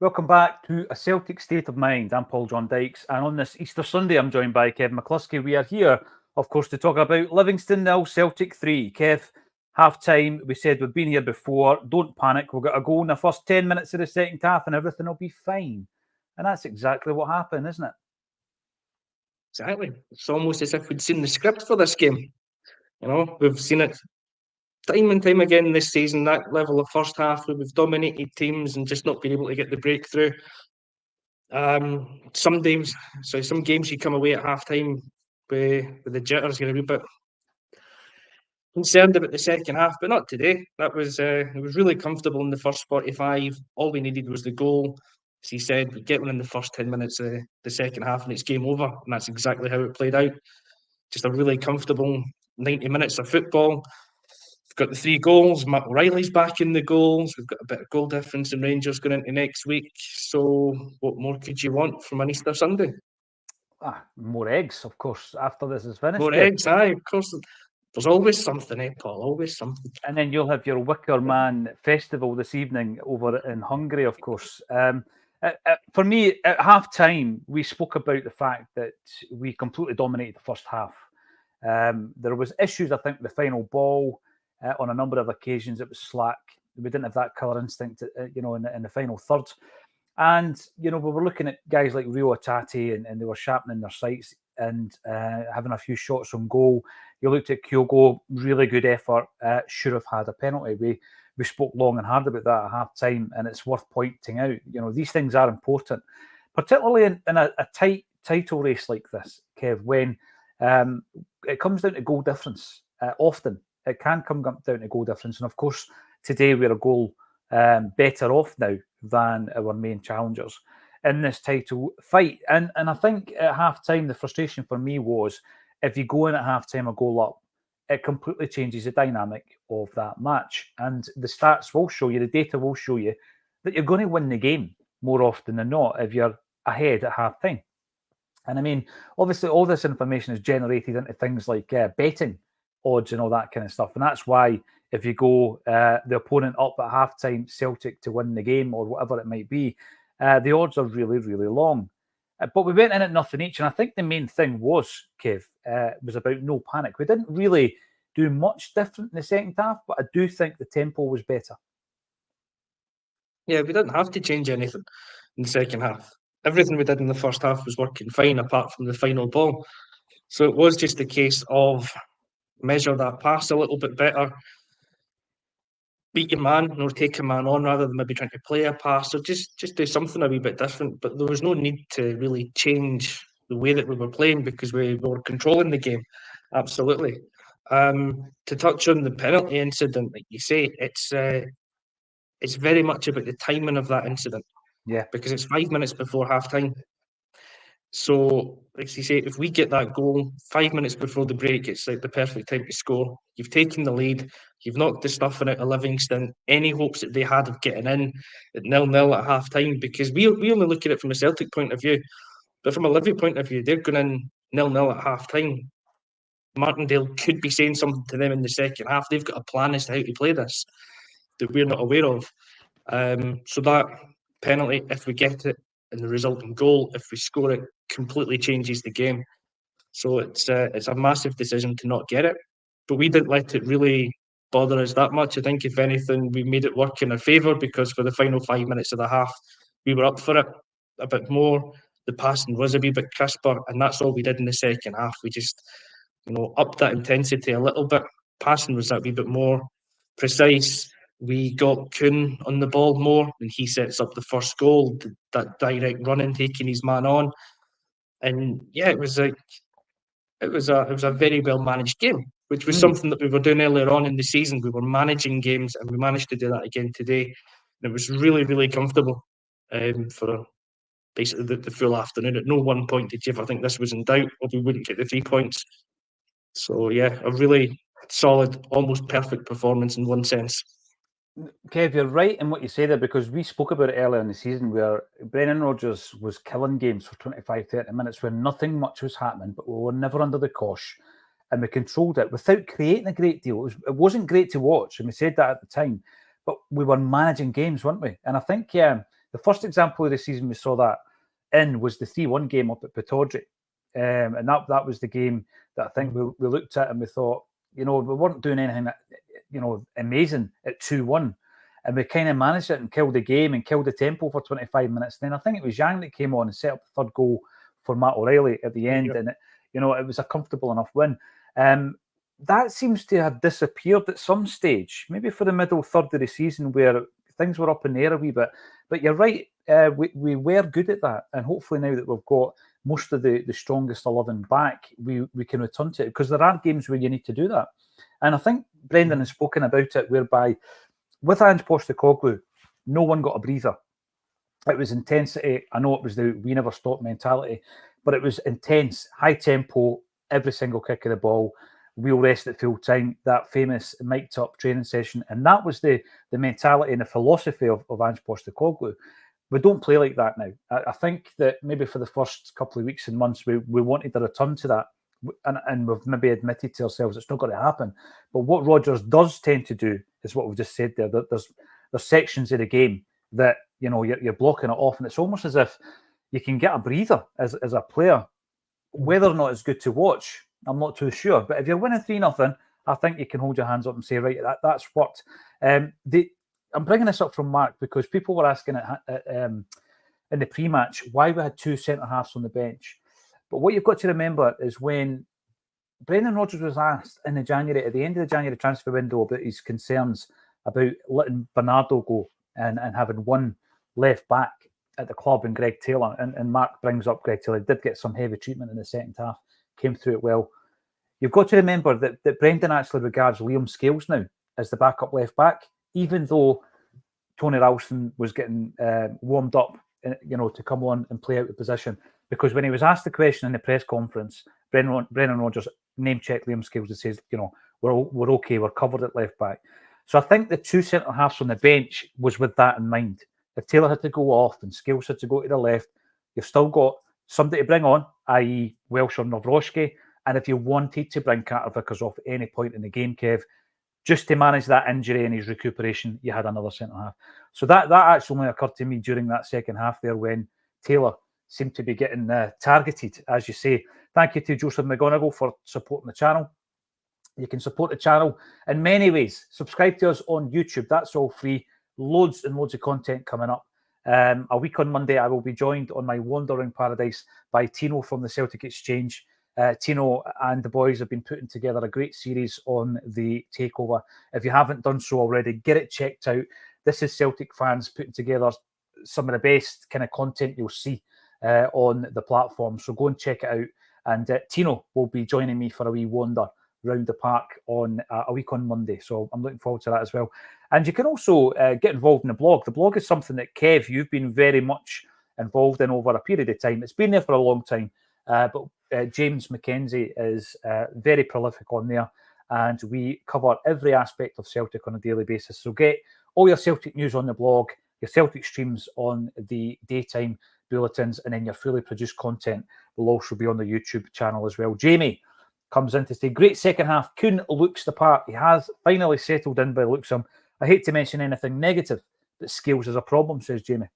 Welcome back to A Celtic State of Mind. I'm Paul John Dykes, and on this Easter Sunday, I'm joined by Kevin McCluskey. We are here, of course, to talk about Livingston 0, Celtic 3. Kev, half-time, we said we've been here before. Don't panic. We'll get a goal in the first 10 minutes of the second half and everything will be fine. And that's exactly what happened, isn't it? Exactly. It's almost as if we'd seen the script for this game. You know, we've seen it time and time again this season, that level of first half where we've dominated teams and just not been able to get the breakthrough. Some games you come away at half-time with the jitters, you're a wee bit concerned about the second half, but not today. It was really comfortable in the first 45. All we needed was the goal. As he said, we get one in the first 10 minutes of the second half and it's game over. And that's exactly how it played out. Just a really comfortable 90 minutes of football. We've got the 3 goals. Matt O'Reilly's back in the goals. We've got a bit of goal difference in Rangers going into next week. So what more could you want from an Easter Sunday? More eggs, of course, after this is finished. More eggs, aye, of course. There's always something, Paul, always something. And then you'll have your Wicker Man festival this evening over in Hungary, of course. For me, at half-time, we spoke about the fact that we completely dominated the first half. There was issues, I think, with the final ball. On a number of occasions, it was slack. We didn't have that killer instinct, in the final third. And, we were looking at guys like Rio Atati and they were sharpening their sights and having a few shots on goal. You looked at Kyogo, really good effort, should have had a penalty. We spoke long and hard about that at half-time, and it's worth pointing out. These things are important, particularly in a tight title race like this, Kev, when it comes down to goal difference. Often, it can come down to goal difference. And, of course, today we're a goal better off now than our main challengers in this title fight. And I think at half-time, the frustration for me was if you go in at half-time a goal up, it completely changes the dynamic of that match. And the stats will show you, the data will show you that you're going to win the game more often than not if you're ahead at half-time. And I mean, obviously, all this information is generated into things like betting odds and all that kind of stuff. And that's why if you go the opponent up at half-time, Celtic to win the game or whatever it might be, the odds are really, really long. But we went in at nothing each. And I think the main thing was, Kev, was about no panic. We didn't really do much different in the second half, but I do think the tempo was better. Yeah, we didn't have to change anything in the second half. Everything we did in the first half was working fine, apart from the final ball. So it was just a case of measure that pass a little bit better, beat your man or take a man on rather than maybe trying to play a pass, or just do something a wee bit different. But there was no need to really change the way that we were playing because we were controlling the game. Absolutely. To touch on the penalty incident, like you say, it's very much about the timing of that incident. Yeah. Because it's 5 minutes before half-time. So, like you say, if we get that goal 5 minutes before the break, it's like the perfect time to score. You've taken the lead. You've knocked the stuffing out of Livingston. Any hopes that they had of getting in at 0-0 at half-time, because we only look at it from a Celtic point of view. But from a Livy point of view, they're going in 0-0 at half-time. Martindale could be saying something to them in the second half. They've got a plan as to how to play this that we're not aware of. So that penalty, if we get it, and the resulting goal, if we score it, completely changes the game. So it's a massive decision to not get it. But we didn't let it really bother us that much. I think, if anything, we made it work in our favour, because for the final 5 minutes of the half, we were up for it a bit more. The passing was a wee bit crisper, and that's all we did in the second half. We just, upped that intensity a little bit. Passing was that wee bit more precise. We got Kuhn on the ball more, and he sets up the first goal, that direct running, taking his man on. And yeah, it was a very well managed game, which was something that we were doing earlier on in the season. We were managing games, and we managed to do that again today. And it was really, really comfortable for basically the full afternoon. At no one point did you ever think this was in doubt or we wouldn't get the 3 points. So yeah, a really solid, almost perfect performance in one sense. Kev, you're right in what you say there, because we spoke about it earlier in the season where Brendan Rodgers was killing games for 25, 30 minutes where nothing much was happening, but we were never under the cosh, and we controlled it without creating a great deal. It wasn't great to watch, and we said that at the time, but we were managing games, weren't we? And I think The first example of the season we saw that in was the 3-1 game up at Pittodrie. And that was the game that I think we looked at and we thought, we weren't doing anything that, amazing at 2-1. And we kind of managed it and killed the game and killed the tempo for 25 minutes. Then I think it was Yang that came on and set up the third goal for Matt O'Reilly at the end. And, it was a comfortable enough win. That seems to have disappeared at some stage, maybe for the middle third of the season where things were up in the air a wee bit. But you're right, we were good at that. And hopefully now that we've got most of the strongest 11 back, we can return to it, because there are games where you need to do that. And I think Brendan has spoken about it, whereby with Ange Postecoglou, no one got a breather. It was intensity. I know it was the we never stop mentality, but it was intense, high tempo, every single kick of the ball. We'll rest at full time, that famous mic'd up training session. And that was the mentality and the philosophy of Ange Postecoglou. We don't play like that now. I think that maybe for the first couple of weeks and months, we wanted a return to that. And we've maybe admitted to ourselves it's not going to happen. But what Rodgers does tend to do is what we've just said there. There's sections of the game that, you're blocking it off. And it's almost as if you can get a breather as a player. Whether or not it's good to watch, I'm not too sure. But if you're winning 3-0, I think you can hold your hands up and say, right, that's worked. I'm bringing this up from Mark because people were asking in the pre-match why we had two centre-halves on the bench. But what you've got to remember is when Brendan Rodgers was asked at the end of the January transfer window about his concerns about letting Bernardo go and having one left back at the club and Greg Taylor, and Mark brings up Greg Taylor, did get some heavy treatment in the second half, came through it well. You've got to remember that Brendan actually regards Liam Scales now as the backup left back, even though Tony Ralston was getting warmed up, to come on and play out the position. Because when he was asked the question in the press conference, Brendan Rodgers name-checked Liam Scales and says, we're okay, we're covered at left back. So I think the two centre-halves on the bench was with that in mind. If Taylor had to go off and Scales had to go to the left, you've still got somebody to bring on, i.e. Welsh or Nawrocki. And if you wanted to bring Carter Vickers off at any point in the game, Kev, just to manage that injury and his recuperation, you had another centre-half. So that actually only occurred to me during that second half there when Taylor seemed to be getting targeted, as you say. Thank you to Joseph McGonigal for supporting the channel. You can support the channel in many ways. Subscribe to us on YouTube. That's all free. Loads and loads of content coming up. A week on Monday, I will be joined on my wandering paradise by Tino from the Celtic Exchange. Tino and the boys have been putting together a great series on the takeover. If you haven't done so already, get it checked out. This is Celtic fans putting together some of the best kind of content you'll see on the platform. So go and check it out. And Tino will be joining me for a wee wander round the park on a week on Monday. So I'm looking forward to that as well. And you can also get involved in the blog. The blog is something that, Kev, you've been very much involved in over a period of time. It's been there for a long time. But James McKenzie is very prolific on there. And we cover every aspect of Celtic on a daily basis. So get all your Celtic news on the blog, your Celtic streams on the daytime bulletins, and then your fully produced content will also be on the YouTube channel as well. Jamie comes in to say, great second half. Kuhn looks the part. He has finally settled in by the looks of him. I hate to mention anything negative, but Scales is a problem, says Jamie.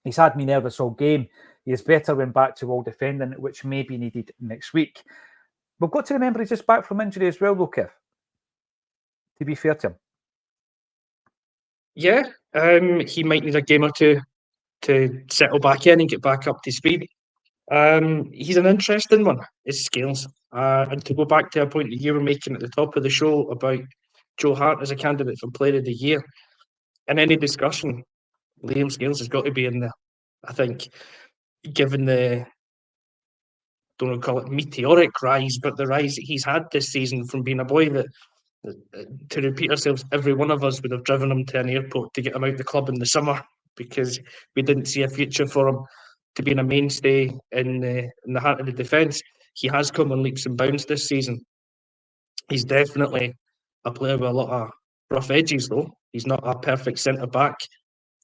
He's had me nervous all game. He is better when back to wall defending, which may be needed next week. We've got to remember he's just back from injury as well, though, Kev, to be fair to him. Yeah, he might need a game or two to settle back in and get back up to speed. He's an interesting one, is Scales. And to go back to a point that you were making at the top of the show about Joe Hart as a candidate for Player of the Year, in any discussion, Liam Scales has got to be in there. I think, given the, don't want to call it meteoric rise, but the rise that he's had this season from being a boy that, to repeat ourselves, every one of us would have driven him to an airport to get him out the club in the summer because we didn't see a future for him to being a mainstay in the heart of the defence. He has come on leaps and bounds this season. He's definitely a player with a lot of rough edges, though. He's not a perfect centre-back.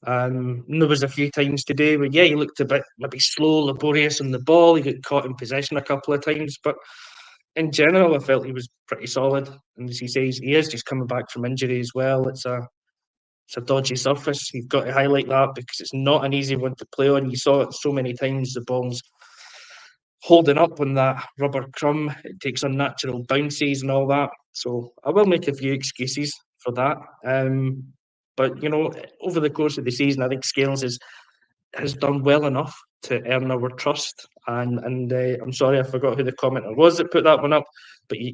There was a few times today where, he looked a bit maybe slow, laborious on the ball. He got caught in possession a couple of times. But in general, I felt he was pretty solid. And as he says, he is just coming back from injury as well. It's a it's a dodgy surface. You've got to highlight that because it's not an easy one to play on. You saw it so many times, the ball's holding up on that rubber crumb. It takes unnatural bounces and all that. So I will make a few excuses for that. But, over the course of the season, I think Scales has done well enough to earn our trust. And I'm sorry, I forgot who the commenter was that put that one up, but he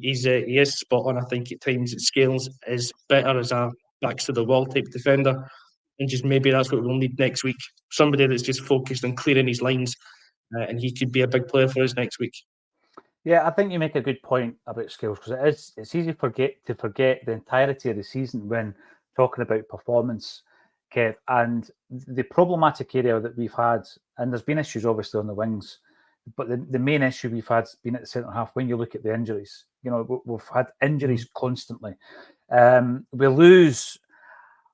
is spot on. I think at times Scales is better as a backs to the wall type defender, and just maybe that's what we'll need next week. Somebody that's just focused on clearing his lines, and he could be a big player for us next week. Yeah, I think you make a good point about Scales, because it's easy to forget the entirety of the season when talking about performance, Kev. And the problematic area that we've had, and there's been issues obviously on the wings, but the main issue we've had has been at the centre half. When you look at the injuries, we've had injuries constantly. We lose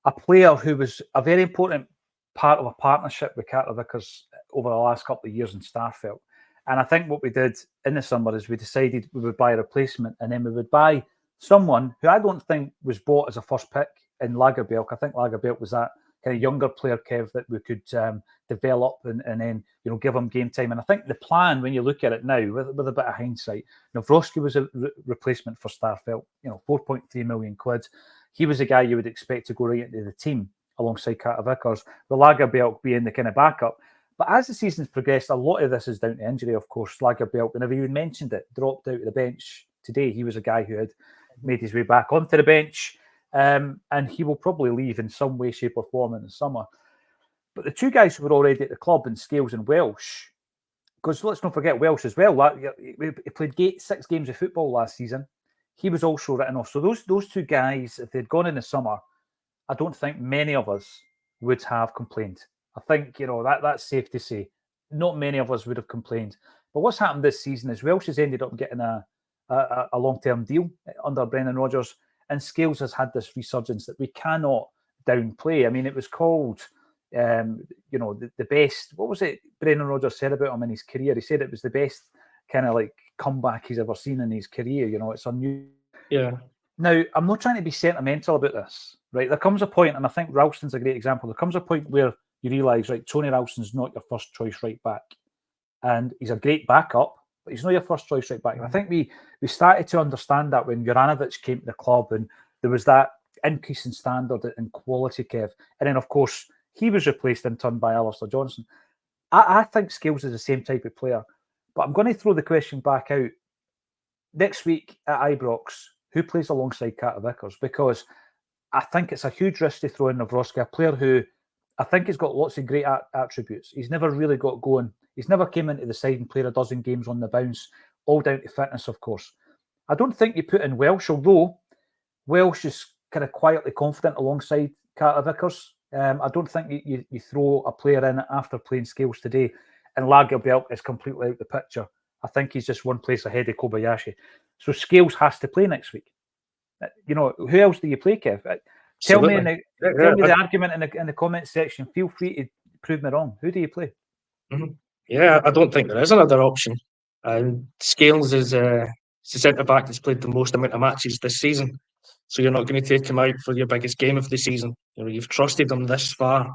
a player who was a very important part of a partnership with Carter Vickers over the last couple of years in Starfelt. And I think what we did in the summer is we decided we would buy a replacement, and then we would buy someone who I don't think was bought as a first pick in Lagerbielke. I think Lagerbielke was that kind of younger player, Kev, that we could develop and then give him game time. And I think the plan, when you look at it now with a bit of hindsight, Nawrocki was a replacement for Starfelt, 4.3 million quid. He was a guy you would expect to go right into the team alongside Carter Vickers, with Lagerbielke being the kind of backup. But as the season's progressed, a lot of this is down to injury, of course. Lagerbielke, whenever you mentioned it, dropped out of the bench today. He was a guy who had made his way back onto the bench, and he will probably leave in some way, shape or form in the summer. But the two guys who were already at the club in Scales and Welsh, because let's not forget Welsh as well. He played 6 games of football last season. He was also written off. So those two guys, if they'd gone in the summer, I don't think many of us would have complained. I think, that's safe to say. Not many of us would have complained. But what's happened this season is Welsh has ended up getting a long-term deal under Brendan Rodgers, and Scales has had this resurgence that we cannot downplay. I mean, it was called, the best. What was it Brendan Rodgers said about him in his career? He said it was the best kind of like comeback he's ever seen in his career. It's unusual. Yeah. Now, I'm not trying to be sentimental about this, right? There comes a point, and I think Ralston's a great example. There comes a point where you realise, right, Tony Ralston's not your first choice right back. And he's a great backup, but he's not your first choice right back. And I think we started to understand that when Juranovic came to the club, and there was that increase in standard and quality, Kev. And then, of course, he was replaced in turn by Alistair Johnson. I think Scales is the same type of player. But I'm going to throw the question back out. Next week at Ibrox, who plays alongside Carter Vickers? Because I think it's a huge risk to throw in Nawrocki, a player who I think he's got lots of great attributes. He's never really got going. He's never came into the side and played a dozen games on the bounce, all down to fitness, of course. I don't think you put in Welsh, although Welsh is kind of quietly confident alongside Carter Vickers. I don't think you throw a player in after playing Scales today, and Lagerbielke is completely out the picture. I think he's just one place ahead of Kobayashi. So Scales has to play next week. Who else do you play, Kev? Tell me the argument in the comments section. Feel free to prove me wrong. Who do you play? Mm-hmm. Yeah, I don't think there is another option. Scales is the centre-back that's played the most amount of matches this season. So you're not going to take him out for your biggest game of the season. You've trusted him this far.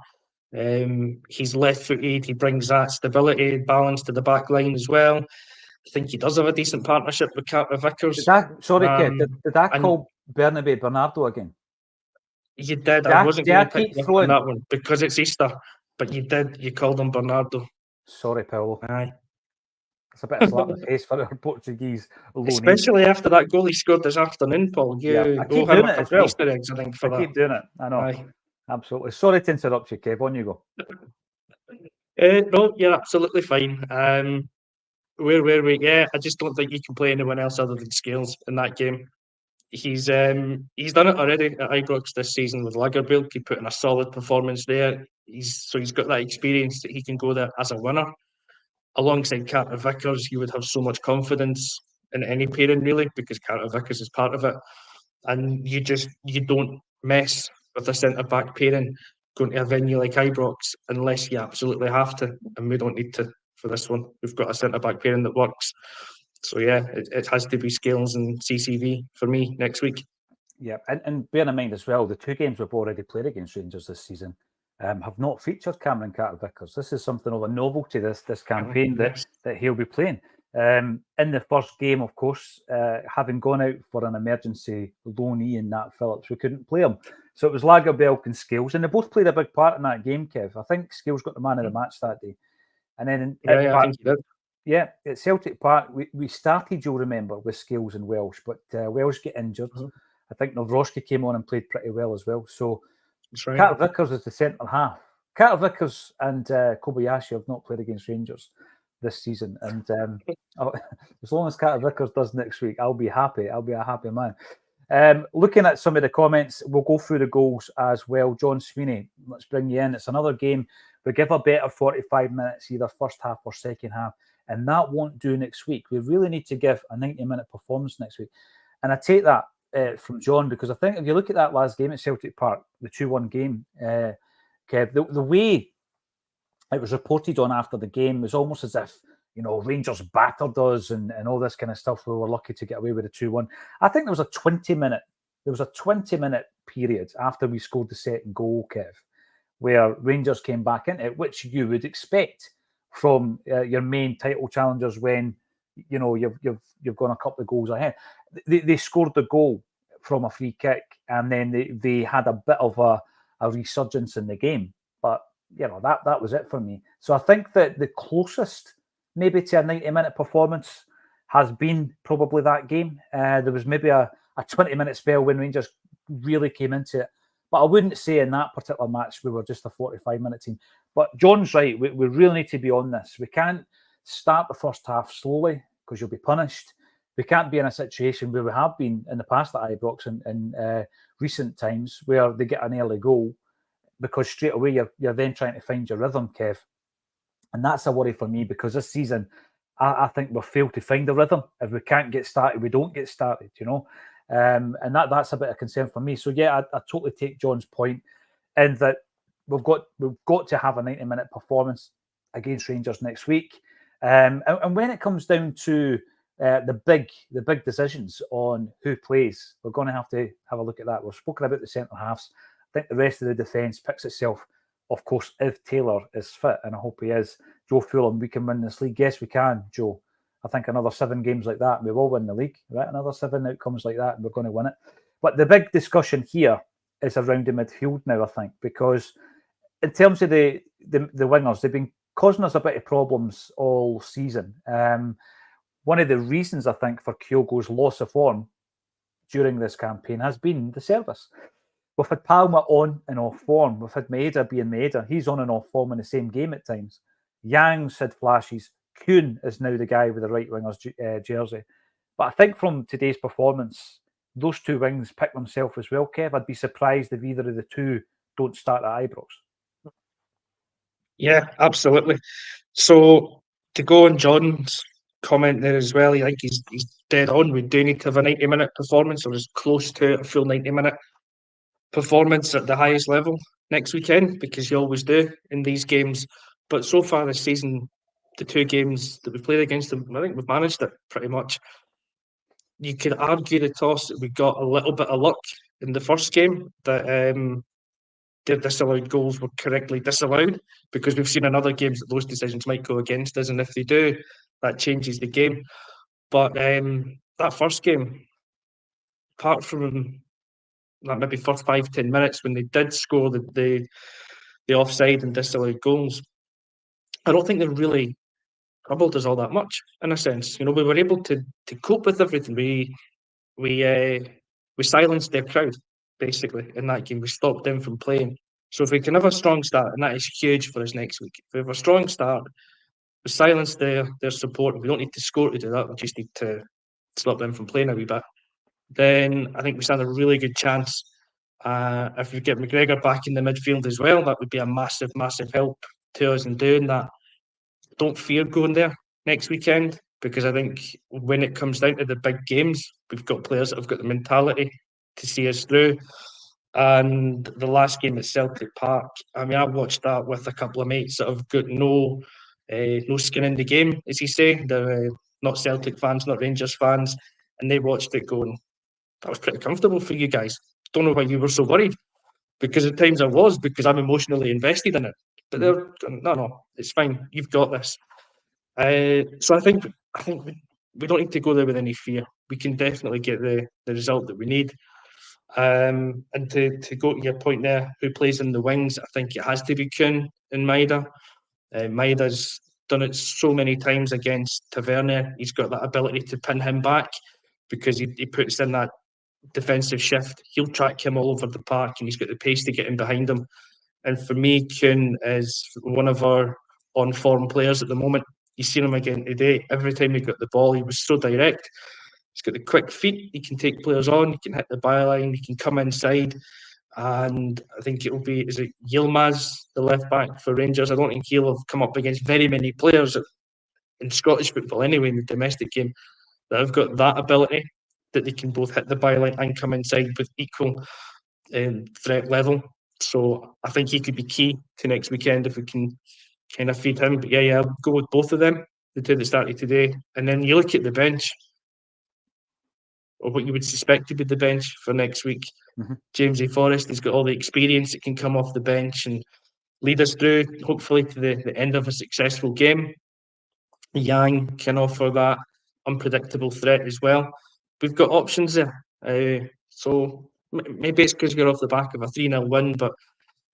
He's left-footed. He brings that stability, balance to the back line as well. I think he does have a decent partnership with Carter Vickers. Kev, did I call Bernardo again? You did. I wasn't going to pick up on that one because it's Easter, but you did. You called him Bernardo. Sorry, Paulo. Aye. It's a bit of slap in the face for our Portuguese loanee. Especially after that goal he scored this afternoon, Paul. I keep doing it as well. Easter eggs, I think, for that. I keep doing it. I know. Aye. Absolutely. Sorry to interrupt you, Kev. On you go. No, you're absolutely fine. Where were we? Yeah, I just don't think you can play anyone else other than Scales in that game. He's done it already at Ibrox this season with Lagerbielke. He put in a solid performance there. He's got that experience that he can go there as a winner. Alongside Carter Vickers, you would have so much confidence in any pairing really, because Carter Vickers is part of it. And you don't mess with a centre back pairing going to a venue like Ibrox unless you absolutely have to, and we don't need to for this one. We've got a centre back pairing that works. So yeah, it has to be Scales and CCV for me next week. Yeah, and bear in mind as well, the 2 games we've already played against Rangers this season have not featured Cameron Carter-Vickers. This is something of a novelty, this campaign, Yes. that he'll be playing. In the first game, of course, having gone out for an emergency loanee in Nat Phillips, we couldn't play him. So it was Lagerbielke and Scales, and they both played a big part in that game, Kev. I think Scales got the man of the match that day. And then I think he did. Yeah, at Celtic Park, we started, you'll remember, with Scales and Welsh, but Welsh get injured. I think Nawrocki came on and played pretty well as well. So That's right. Carter-Vickers is the centre half. Carter-Vickers and Kobayashi have not played against Rangers this season. And as long as Carter-Vickers does next week, I'll be happy. I'll be a happy man. Looking at some of the comments, we'll go through the goals as well. John Sweeney, let's bring you in. It's another game. We give a better 45 minutes, either first half or second half, and that won't do next week. We really need to give a 90-minute performance next week. And I take that from John, because I think if you look at that last game at Celtic Park, the 2-1 game, Kev, the way it was reported on after the game was almost as if, Rangers battered us and all this kind of stuff. We were lucky to get away with a 2-1. I think there was a 20-minute period after we scored the second goal, Kev, where Rangers came back in it, which you would expect from your main title challengers when you've gone a couple of goals ahead. They scored the goal from a free kick, and then they had a bit of a resurgence in the game. But that was it for me. So I think that the closest maybe to a 90-minute performance has been probably that game. There was maybe a 20-minute spell when Rangers really came into it. But I wouldn't say in that particular match we were just a 45-minute team. But John's right. We really need to be on this. We can't start the first half slowly because you'll be punished. We can't be in a situation where we have been in the past at Ibrox in recent times where they get an early goal, because straight away you're then trying to find your rhythm, Kev. And that's a worry for me, because this season I think we've failed to find a rhythm. If we can't get started, we don't get started, and that's a bit of concern for me. So yeah, I totally take John's point in that we've got to have a 90-minute performance against Rangers next week. And when it comes down to the big decisions on who plays, we're going to have a look at that. We've spoken about the centre halves. I think the rest of the defence picks itself, of course, if Taylor is fit, and I hope he is. Joe Fulham, we can win this league. Yes, we can, Joe. I think another 7 games like that, we will win the league, right? Another 7 outcomes like that, and we're going to win it. But the big discussion here is around the midfield now, I think, because in terms of the wingers, they've been causing us a bit of problems all season. One of the reasons, I think, for Kyogo's loss of form during this campaign has been the service. We've had Palmer on and off form. We've had Maeda being Maeda. He's on and off form in the same game at times. Yang's had flashes. Kuhn is now the guy with the right winger's jersey. But I think from today's performance, those 2 wings pick themselves as well, Kev. I'd be surprised if either of the 2 don't start at Ibrox. Yeah, absolutely. So to go on John's comment there as well, I think he's dead on. We do need to have a 90-minute performance, or as close to a full 90-minute performance at the highest level next weekend, because you always do in these games. But so far this season, the 2 games that we've played against them, I think we've managed it pretty much. You could argue the toss that we got a little bit of luck in the first game, that their disallowed goals were correctly disallowed, because we've seen in other games that those decisions might go against us, and if they do, that changes the game. But that first game, apart from that maybe first 5-10 minutes when they did score the offside and disallowed goals, I don't think they really troubled us all that much, in a sense. We were able to cope with everything. We silenced their crowd, basically, in that game. We stopped them from playing. So if we can have a strong start, and that is huge for us next week. If we have a strong start, we silence their support. We don't need to score to do that. We just need to stop them from playing a wee bit. Then I think we stand a really good chance. If we get McGregor back in the midfield as well, that would be a massive, massive help to us in doing that. Don't fear going there next weekend, because I think when it comes down to the big games, we've got players that have got the mentality to see us through. And the last game at Celtic Park, I mean, I watched that with a couple of mates that have got no skin in the game, as you say. They're not Celtic fans, not Rangers fans, and they watched it going, that was pretty comfortable for you guys. Don't know why you were so worried, because at times I was, because I'm emotionally invested in it. But no, it's fine. You've got this. So I think we don't need to go there with any fear. We can definitely get the result that we need. And to go to your point there, who plays in the wings? I think it has to be Kuhn and Maida. Maida's done it so many times against Tavernier. He's got that ability to pin him back because he puts in that defensive shift. He'll track him all over the park, and he's got the pace to get in behind him. And for me, Kuhn is one of our on-form players at the moment. You've seen him again today. Every time he got the ball, he was so direct. He's got the quick feet. He can take players on. He can hit the byline. He can come inside. And I think it'll be, is it Yilmaz, the left back for Rangers? I don't think he'll have come up against very many players in Scottish football anyway, in the domestic game, that have got that ability, that they can both hit the byline and come inside with equal threat level. So I think he could be key to next weekend if we can kind of feed him. But yeah, I'll go with both of them, the two that started today. And then you look at the bench, or what you would suspect to be the bench for next week. James A. Forrest, he's got all the experience that can come off the bench and lead us through, hopefully, to the end of a successful game. Yang can offer that unpredictable threat as well. We've got options there. So maybe it's because we're off the back of a 3-0 win, but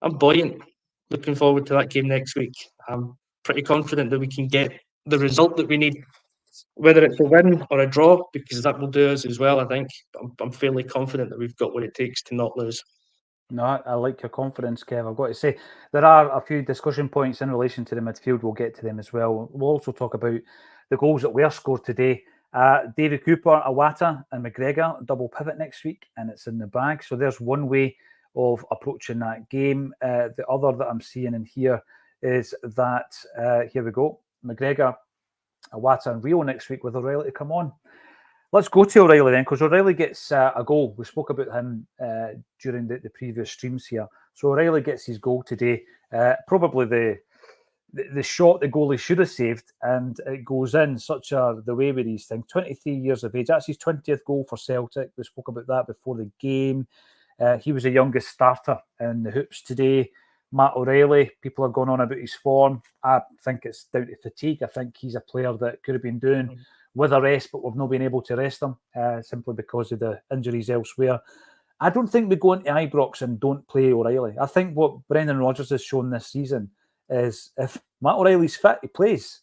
I'm buoyant. Looking forward to that game next week. I'm pretty confident that we can get the result that we need, whether it's a win or a draw, because that will do us as well, I think. I'm fairly confident that we've got what it takes to not lose. No, I like your confidence, Kev. I've got to say, there are a few discussion points in relation to the midfield. We'll get to them as well. We'll also talk about the goals that were scored today. David Cooper, Iwata and McGregor, double pivot next week, and it's in the bag. So there's one way of approaching that game. The other that I'm seeing in here is that, here we go, McGregor, Iwata and Rio next week with O'Reilly to come on. Let's go to O'Reilly then, because O'Reilly gets a goal. We spoke about him during the previous streams here. So O'Reilly gets his goal today. Probably the shot the goalie should have saved, and it goes in. Such are the way with these things. 23 years of age. That's his 20th goal for Celtic. We spoke about that before the game. He was the youngest starter in the hoops today. Matt O'Reilly, people are going on about his form. I think it's down to fatigue. I think he's a player that could have been doing with a rest, but we've not been able to rest him simply because of the injuries elsewhere. I don't think we go into Ibrox and don't play O'Reilly. I think what Brendan Rodgers has shown this season is if Matt O'Reilly's fit, he plays.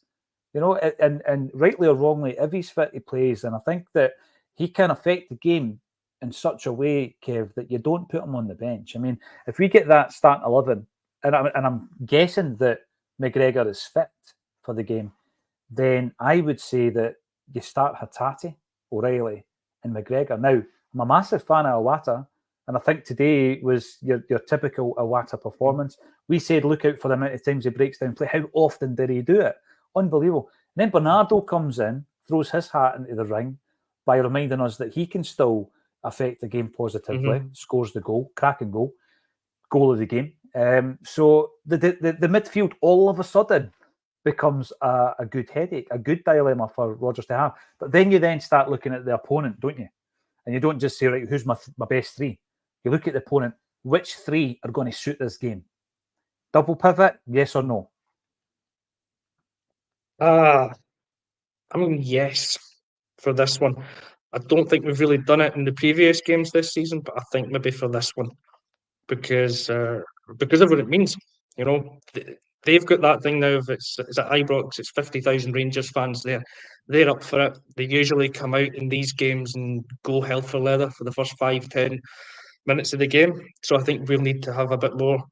You know, and rightly or wrongly, if he's fit, he plays. And I think that he can affect the game in such a way, Kev, that you don't put him on the bench. I mean, if we get that starting 11, and I'm guessing that McGregor is fit for the game, then I would say that you start Hatate, O'Reilly, and McGregor. Now, I'm a massive fan of Iwata, and I think today was your typical Iwata performance. We said look out for the amount of times he breaks down play. How often did he do it? Unbelievable. And then Bernardo comes in, throws his hat into the ring by reminding us that he can still affect the game positively, scores the goal, cracking goal of the game. So the midfield all of a sudden becomes a good headache, a good dilemma for Rodgers to have. But then you then start looking at the opponent, don't you? And you don't just say, right, who's my best three? You look at the opponent, which three are going to suit this game? Double pivot, yes or no? I mean, yes, for this one. I don't think we've really done it in the previous games this season, but I think maybe for this one, because of what it means. You know, they've got that thing now. If it's at Ibrox, it's 50,000 Rangers fans there. They're up for it. They usually come out in these games and go hell for leather for the first 5-10 minutes of the game. So I think we'll need to have a bit more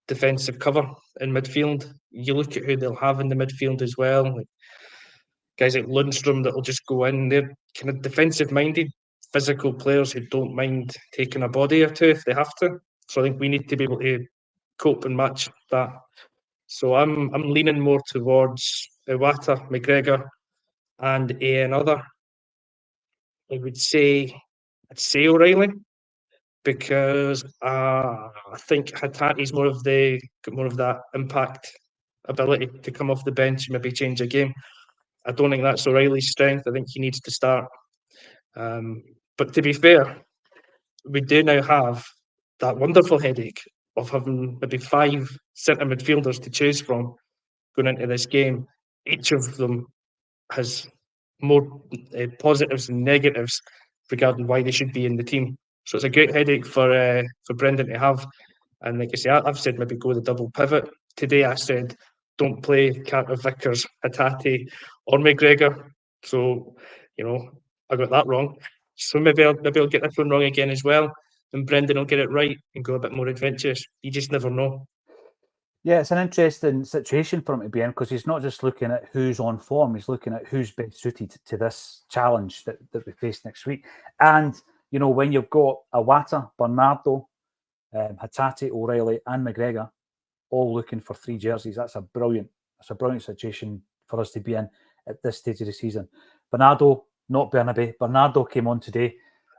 defensive cover in midfield. You look at who they'll have in the midfield as well, like guys like Lundstrom that will just go in. They're kind of defensive-minded, physical players who don't mind taking a body or two if they have to. So I think we need to be able to cope and match that. So I'm leaning more towards Iwata, McGregor, and another. I would say I'd say O'Reilly, because I think Hatate's more of that impact ability to come off the bench and maybe change a game. I don't think that's O'Reilly's strength. I think he needs to start. But to be fair, we do now have that wonderful headache of having maybe 5 centre midfielders to choose from going into this game. Each of them has more positives and negatives regarding why they should be in the team. So it's a great headache for Brendan to have. And like I say, I've said maybe go the double pivot. Today I said don't play Carter, Vickers, Hatate, or McGregor. So I got that wrong. So maybe I'll get this one wrong again as well, and Brendan will get it right and go a bit more adventurous. You just never know. Yeah, it's an interesting situation for him to be in because he's not just looking at who's on form, he's looking at who's best suited to this challenge that we face next week. And, when you've got Iwata, Bernardo, Hatate, O'Reilly, and McGregor all looking for 3 jerseys, that's a brilliant situation for us to be in at this stage of the season. Bernardo, not Bernabe. Bernardo came on today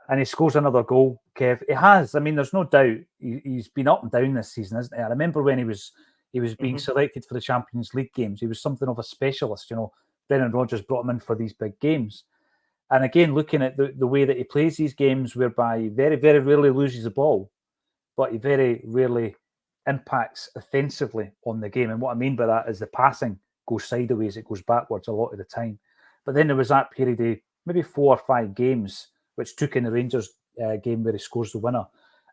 and he scores another goal, Kev. He has. I mean, there's no doubt he's been up and down this season, isn't he? I remember when he was being selected for the Champions League games. He was something of a specialist. Brendan Rodgers brought him in for these big games. And again, looking at the way that he plays these games, whereby he very, very rarely loses the ball, but he very rarely impacts offensively on the game. And what I mean by that is the passing goes sideways, it goes backwards a lot of the time. But then there was that period of maybe 4 or 5 games, which took in the Rangers game where he scores the winner.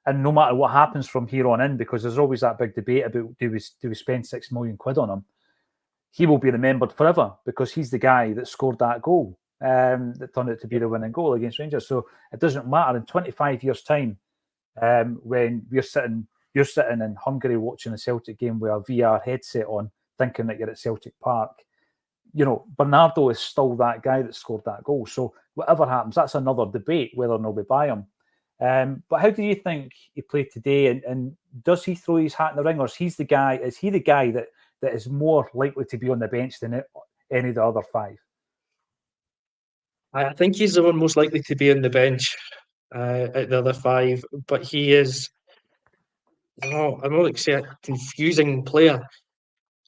And no matter what happens from here on in, because there's always that big debate about do we spend £6 million on him, he will be remembered forever because he's the guy that scored that goal that turned out to be the winning goal against Rangers. So it doesn't matter in 25 years' time when you're sitting in Hungary watching a Celtic game with a VR headset on, thinking that you're at Celtic Park. Bernardo is still that guy that scored that goal. So whatever happens, that's another debate whether or not we buy him. But how do you think he played today? And does he throw his hat in the ring, or is he the guy that is more likely to be on the bench than any of the other 5? I think he's the one most likely to be on the bench out of the other 5. But he is, I'm not like to say a confusing player.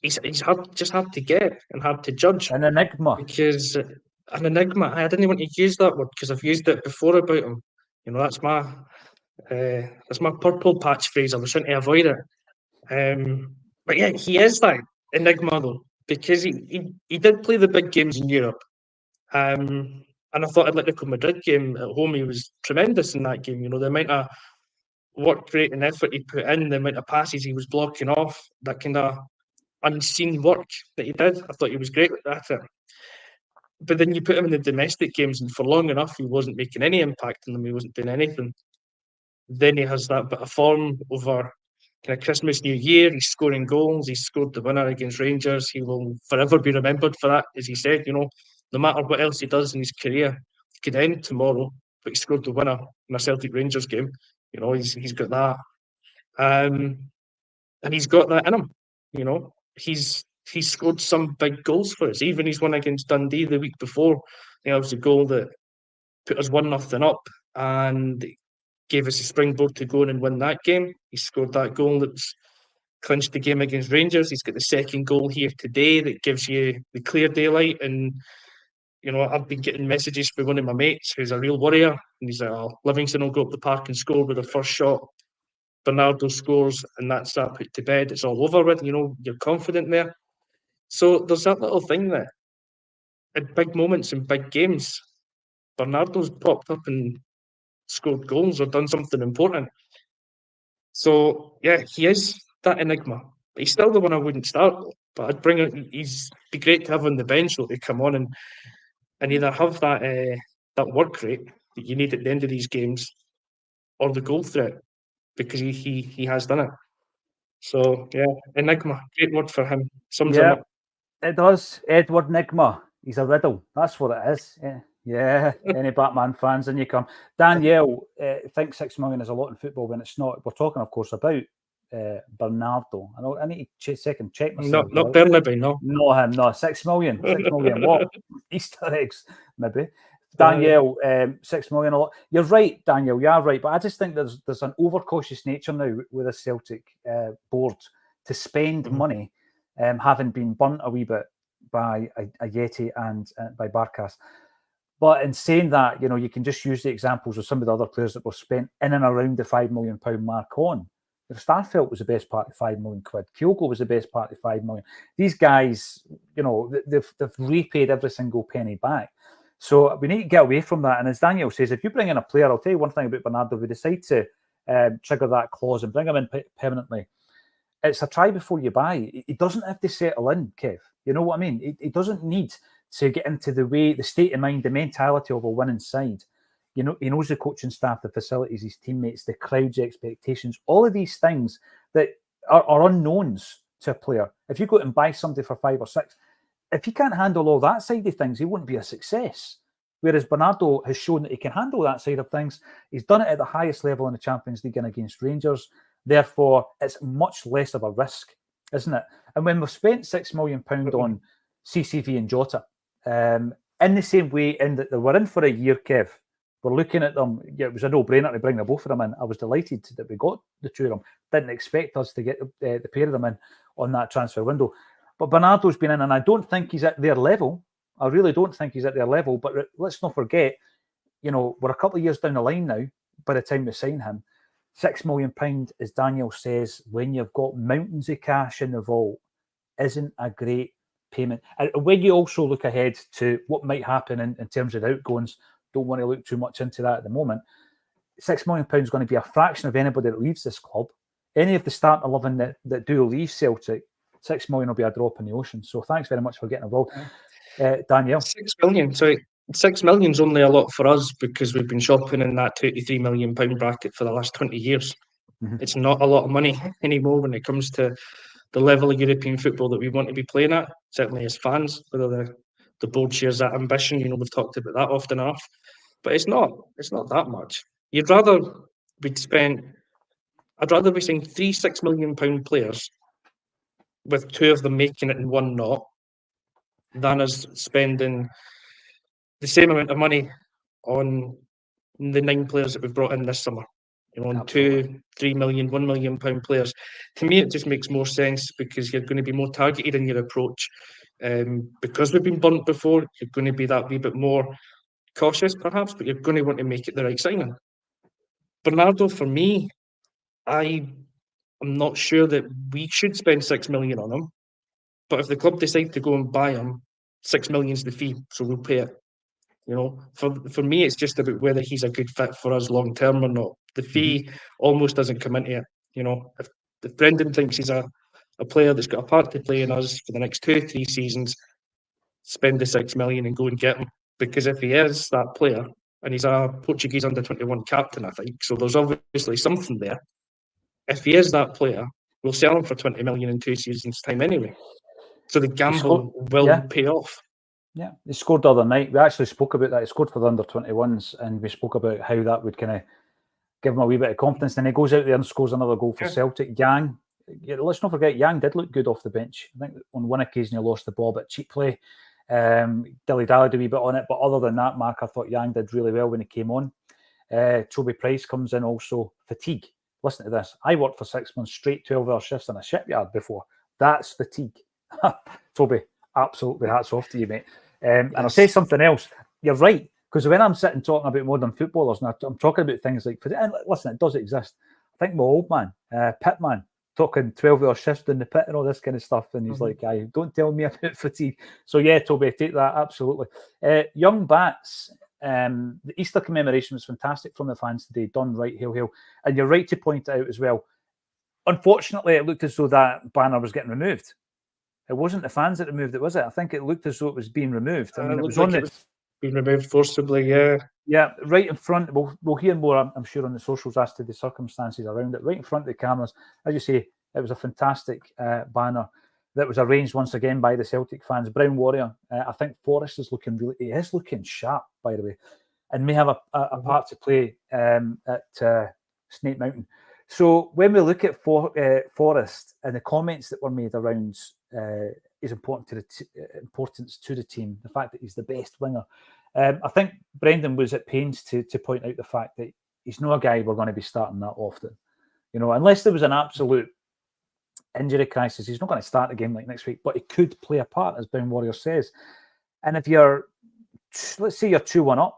He's hard to get and hard to judge. An enigma. Because an enigma. I didn't want to use that word because I've used it before about him. That's my purple patch phrase. I was trying to avoid it. But yeah, he is that enigma though, because he did play the big games in Europe. And I thought Atletico Madrid game at home, he was tremendous in that game. The amount of work rate and effort he put in, the amount of passes he was blocking off, that kind of unseen work that he did. I thought he was great at it. But then you put him in the domestic games, and for long enough, he wasn't making any impact in them. He wasn't doing anything. Then he has that bit of form over kind of Christmas, New Year. He's scoring goals. He scored the winner against Rangers. He will forever be remembered for that, as he said. No matter what else he does in his career, he could end tomorrow, but he scored the winner in a Celtic Rangers game. He's got that, and he's got that in him. He's scored some big goals for us. Even his one against Dundee the week before, it was a goal that put us 1-0 up and gave us a springboard to go in and win that game. He scored that goal that's clinched the game against Rangers. He's got the second goal here today that gives you the clear daylight. And I've been getting messages from one of my mates who's a real warrior, and he's like, Livingston will go up the park and score with the first shot. Bernardo scores, and that's that put to bed. It's all over with. You're confident there. So there's that little thing that at big moments in big games, Bernardo's popped up and scored goals or done something important. So yeah, he is that enigma. But he's still the one I wouldn't start. But I'd bring it. He's be great to have on the bench though, to come on and either have that work rate that you need at the end of these games, or the goal threat, because he has done it. So yeah, enigma, great word for him. Sums him up. It does. Edward Nigma. He's a riddle. That's what it is. Yeah. Any Batman fans, in you come. Danielle thinks 6 million is a lot in football when it's not. We're talking, of course, about Bernardo. I need to check myself. Not Bernabe, no. No, him, no. 6 million. 6 million. What? Easter eggs, maybe. Danielle, 6 million a lot. You're right, Danielle. You are right, but I just think there's an overcautious nature now with the Celtic board to spend money, having been burnt a wee bit by a Yeti and by Barkas. But in saying that, you know, you can just use the examples of some of the other players that were spent in and around the £5 million mark on. Starfelt was the best part of £5 million. Kyogo was the best part of £5 million. These guys, you know, they've repaid every single penny back. So we need to get away from that. And as Daniel says, if you bring in a player, I'll tell you one thing about Bernardo. If we decide to trigger that clause and bring him in permanently, it's a try before you buy. He doesn't have to settle in, Kev. You know what I mean? He doesn't need to get into the state of mind, the mentality of a winning side. You know, he knows the coaching staff, the facilities, his teammates, the crowd's expectations, all of these things that are unknowns to a player. If you go out and buy somebody for 5 or 6, if he can't handle all that side of things, he won't be a success. Whereas Bernardo has shown that he can handle that side of things. He's done it at the highest level in the Champions League and against Rangers. Therefore, it's much less of a risk, isn't it? And when we've spent £6 million on CCV and Jota, in the same way in that they were in for a year, Kev, we're looking at them. Yeah, it was a no-brainer to bring the both of them in. I was delighted that we got the two of them. Didn't expect us to get the pair of them in on that transfer window. But Bernardo's been in, and I don't think he's at their level. I really don't think he's at their level. But let's not forget, you know, we're a couple of years down the line now by the time we sign him. £6 million, as Daniel says, when you've got mountains of cash in the vault, isn't a great payment. And when you also look ahead to what might happen in terms of outgoings, don't want to look too much into that at the moment. £6 million is going to be a fraction of anybody that leaves this club. Any of the starting 11 that do leave Celtic, £6 million will be a drop in the ocean. So thanks very much for getting involved. Danielle? 6 million. So 6 million's only a lot for us because we've been shopping in that £23 million bracket for the last 20 years. Mm-hmm. It's not a lot of money anymore when it comes to the level of European football that we want to be playing at, certainly as fans, whether the board shares that ambition. You know, we've talked about that often enough. But it's not that much. I'd rather be saying 3 £6 million players with 2 of them making it and 1 not, than us spending the same amount of money on the 9 players that we've brought in this summer. You know, on Absolutely. 2, 3 million, £1 million players. To me, it just makes more sense because you're going to be more targeted in your approach. Because we've been burnt before, you're going to be that wee bit more cautious, perhaps, but you're going to want to make it the right signing. Bernardo, for me, I'm not sure that we should spend 6 million on him. But if the club decide to go and buy him, 6 million is the fee, so we'll pay it. You know, for me, it's just about whether he's a good fit for us long term or not. The fee almost doesn't come into it. You know, if Brendan thinks he's a player that's got a part to play in us for the next 2-3 seasons, spend the 6 million and go and get him. Because if he is that player, and he's a Portuguese under-21 captain, I think, so there's obviously something there. If he is that player, we'll sell him for 20 million in 2 seasons' time anyway. So the gamble will pay off. Yeah, he scored the other night. We actually spoke about that. He scored for the under-21s, and we spoke about how that would kind of give him a wee bit of confidence. Then he goes out there and scores another goal for Celtic. Yang, let's not forget, Yang did look good off the bench. I think on one occasion he lost the ball, but cheap play. Dilly-dallied a wee bit on it, but other than that, Mark, I thought Yang did really well when he came on. Toby Price comes in also. Fatigue. Listen to this. I worked for 6 months straight, 12-hour shifts in a shipyard before. That's fatigue. Toby, absolutely hats off to you, mate. And I'll say something else. You're right, because when I'm sitting talking about modern footballers, and I'm talking about things like, and listen, it does exist. I think my old man, Pitman, talking 12-hour shifts in the pit and all this kind of stuff, and he's like, don't tell me about fatigue. So yeah, Toby, take that, absolutely. Young Bats, the Easter commemoration was fantastic from the fans today, done right, hail, hail. And you're right to point out as well, unfortunately, it looked as though that banner was getting removed. It wasn't the fans that removed it, was it? I think it looked as though it was being removed. I mean, it was on it was being removed forcibly, yeah. Yeah, right in front. We'll hear more, I'm sure, on the socials as to the circumstances around it. Right in front of the cameras. As you say, it was a fantastic banner that was arranged once again by the Celtic fans. Brown Warrior, I think Forrest is looking sharp, by the way, and may have a part to play at Snake Mountain. So when we look at Forrest and the comments that were made around his importance to the team, the fact that he's the best winger, I think Brendan was at pains to point out the fact that he's not a guy we're going to be starting that often. You know, unless there was an absolute injury crisis, he's not going to start a game like next week, but he could play a part, as Brown Warrior says. And if you're let's say you're 2-1 up,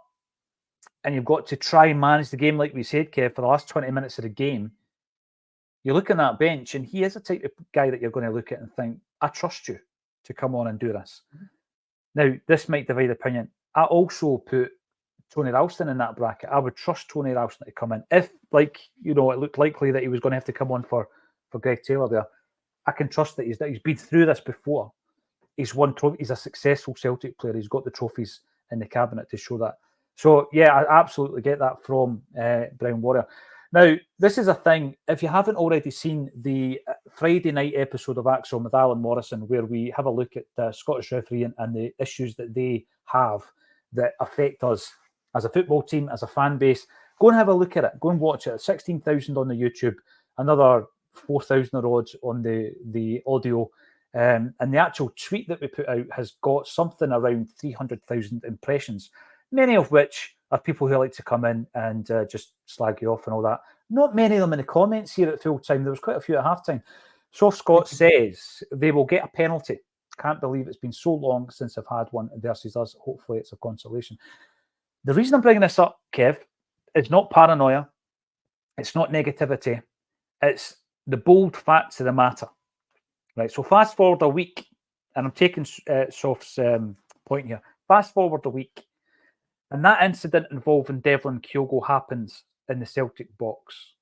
and you've got to try and manage the game, like we said, Kev, for the last 20 minutes of the game. You look on that bench, and he is a type of guy that you're going to look at and think, I trust you to come on and do this. Now, this might divide opinion. I also put Tony Ralston in that bracket. I would trust Tony Ralston to come in. If, it looked likely that he was going to have to come on for Greg Taylor there, I can trust that he's been through this before. He's won trophies. He's a successful Celtic player. He's got the trophies in the cabinet to show that. So, yeah, I absolutely get that from Brown Warrior. Now, this is a thing. If you haven't already seen the Friday night episode of Acsom with Alan Morrison, where we have a look at the Scottish refereeing and the issues that they have that affect us as a football team, as a fan base, go and have a look at it. Go and watch it. 16,000 on the YouTube, another 4,000 or odds on the audio. And the actual tweet that we put out has got something around 300,000 impressions, many of which are people who like to come in and just slag you off and all that. Not many of them in the comments here at full time. There was quite a few at halftime. Soft Scott says they will get a penalty. Can't believe it's been so long since I've had one versus us. Hopefully it's a consolation. The reason I'm bringing this up, Kev, is not paranoia. It's not negativity. It's the bold facts of the matter. Right, so fast forward a week, and I'm taking Soft's point here. Fast forward a week, and that incident involving Devlin Kyogo happens in the Celtic box,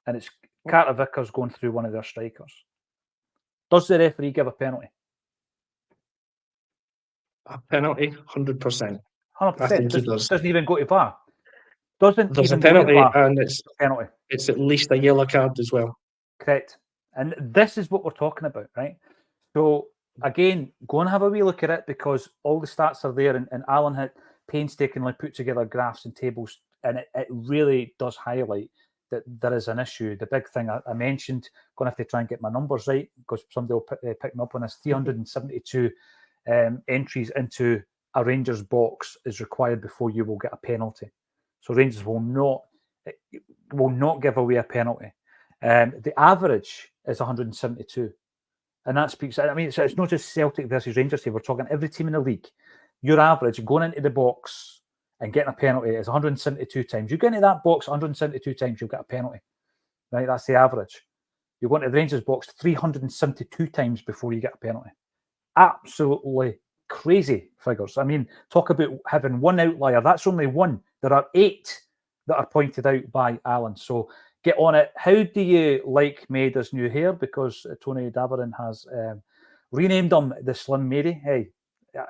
and it's Carter Vickers going through one of their strikers. Does the referee give a penalty? A penalty, 100%. 100%. I think he does. Doesn't even go to VAR. Doesn't There's even a penalty, go to VAR. and it's Penalty. It's at least a yellow card as well. Correct. And this is what we're talking about, right? So, again, go and have a wee look at it, because all the stats are there, and Alan had painstakingly put together graphs and tables, and it really does highlight that there is an issue. The big thing I mentioned, going to have to try and get my numbers right, because somebody will pick me up on this, 372 entries into a Rangers box is required before you will get a penalty. So Rangers will not give away a penalty. The average is 172. And that speaks, I mean, it's not just Celtic versus Rangers here. We're talking every team in the league. Your average going into the box and getting a penalty is 172 times. You get into that box 172 times, you'll get a penalty. Right? That's the average. You go into the Rangers box 372 times before you get a penalty. Absolutely crazy figures. I mean, talk about having one outlier. That's only one. There are 8 that are pointed out by Alan. So get on it. How do you like Maeda's new hair? Because Tony Daverin has renamed him the Slim Mary. Hey,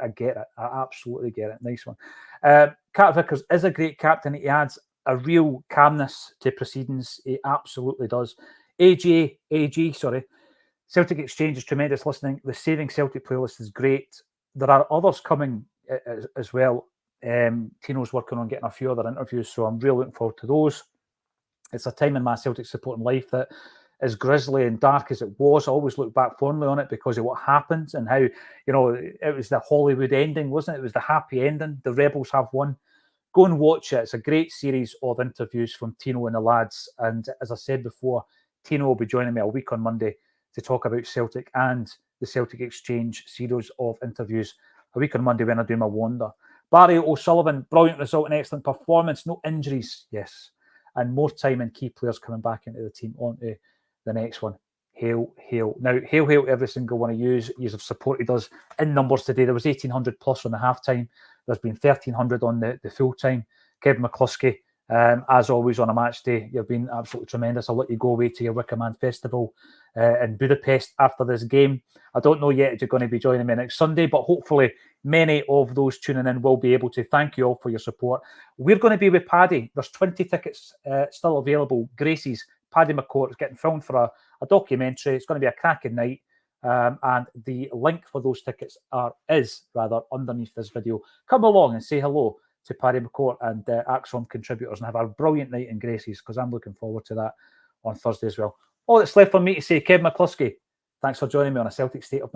I get it. I absolutely get it. Nice one. Carter Vickers is a great captain. He adds a real calmness to proceedings. He absolutely does. AG, Celtic Exchange is tremendous listening. The Saving Celtic playlist is great. There are others coming as well. Tino's working on getting a few other interviews, so I'm really looking forward to those. It's a time in my Celtic supporting life that, as grisly and dark as it was, I always look back fondly on it because of what happened and how, it was the Hollywood ending, wasn't it? It was the happy ending. The Rebels have won. Go and watch it. It's a great series of interviews from Tino and the lads. And as I said before, Tino will be joining me a week on Monday to talk about Celtic and the Celtic Exchange series of interviews a week on Monday when I do my wander. Barry O'Sullivan, brilliant result and excellent performance. No injuries, yes. And more time and key players coming back into the team. On to the next one. Hail, hail. Now, hail, hail, every single one of you. You have supported us in numbers today. There was 1,800 plus on the half-time. There's been 1,300 on the full-time. Kevin McCluskey, as always on a match day, you've been absolutely tremendous. I'll let you go away to your Wicker Man Festival in Budapest after this game. I don't know yet if you're going to be joining me next Sunday, but hopefully many of those tuning in will be able to. Thank you all for your support. We're going to be with Paddy. There's 20 tickets still available. Gracie's Paddy McCourt is getting filmed for a documentary. It's going to be a cracking night. And the link for those tickets is underneath this video. Come along and say hello to Paddy McCourt and Acsom contributors and have a brilliant night in Gracie's, because I'm looking forward to that on Thursday as well. All that's left for me to say, Kevin McCluskey, thanks for joining me on A Celtic State of